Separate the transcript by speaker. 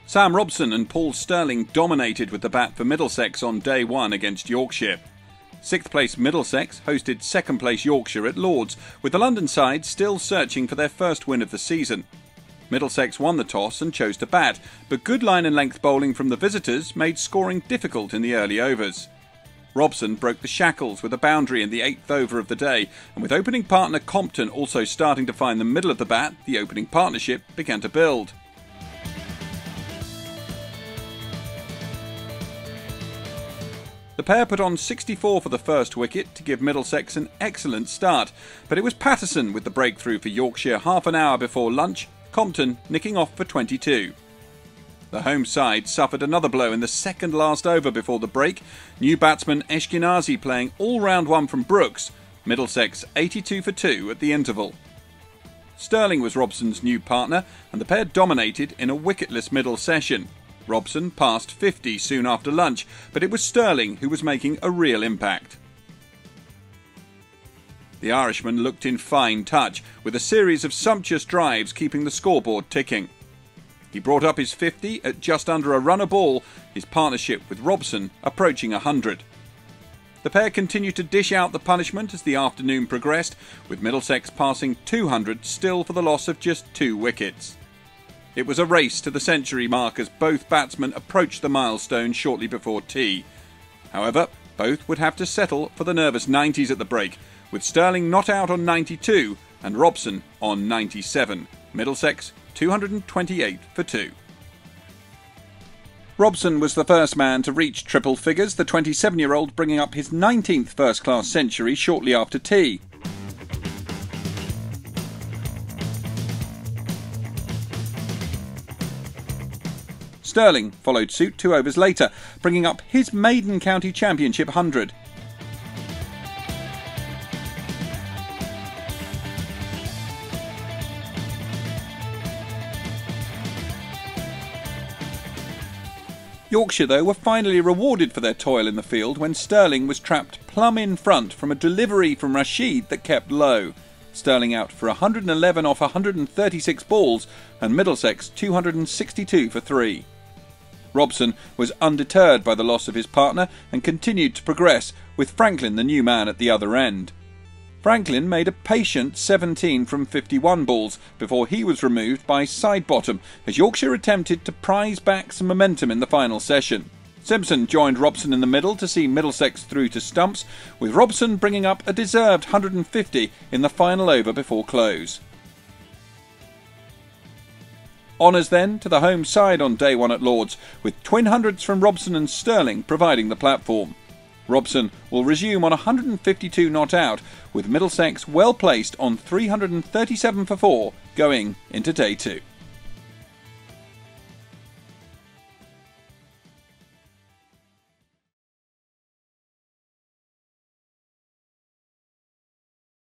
Speaker 1: Sam Robson and Paul Stirling dominated with the bat for Middlesex on day one against Yorkshire. 6th place Middlesex hosted 2nd place Yorkshire at Lord's, with the London side still searching for their first win of the season. Middlesex won the toss and chose to bat, but good line and length bowling from the visitors made scoring difficult in the early overs. Robson broke the shackles with a boundary in the 8th over of the day, and with opening partner Compton also starting to find the middle of the bat, the opening partnership began to build. The pair put on 64 for the first wicket to give Middlesex an excellent start, but it was Patterson with the breakthrough for Yorkshire half an hour before lunch, Compton nicking off for 22. The home side suffered another blow in the second last over before the break, new batsman Eshkenazi playing all round one from Brooks, Middlesex 82 for 2 at the interval. Stirling was Robson's new partner, and the pair dominated in a wicketless middle session. Robson passed 50 soon after lunch, but it was Stirling who was making a real impact. The Irishman looked in fine touch, with a series of sumptuous drives keeping the scoreboard ticking. He brought up his 50 at just under a run a ball, his partnership with Robson approaching 100. The pair continued to dish out the punishment as the afternoon progressed, with Middlesex passing 200 still for the loss of just 2 wickets. It was a race to the century mark as both batsmen approached the milestone shortly before tea. However, both would have to settle for the nervous 90s at the break, with Stirling not out on 92 and Robson on 97. Middlesex 228 for 2. Robson was the first man to reach triple figures, the 27-year-old bringing up his 19th first-class century shortly after tea. Stirling followed suit 2 overs later, bringing up his maiden county championship 100. Yorkshire, though, were finally rewarded for their toil in the field when Stirling was trapped plumb in front from a delivery from Rashid that kept low. Stirling out for 111 off 136 balls and Middlesex 262 for 3. Robson was undeterred by the loss of his partner and continued to progress, with Franklin the new man at the other end. Franklin made a patient 17 from 51 balls before he was removed by side bottom as Yorkshire attempted to prize back some momentum in the final session. Simpson joined Robson in the middle to see Middlesex through to stumps, with Robson bringing up a deserved 150 in the final over before close. Honours then to the home side on day one at Lord's, with twin hundreds from Robson and Stirling providing the platform. Robson will resume on 152 not out, with Middlesex well placed on 337 for 4 going into day 2.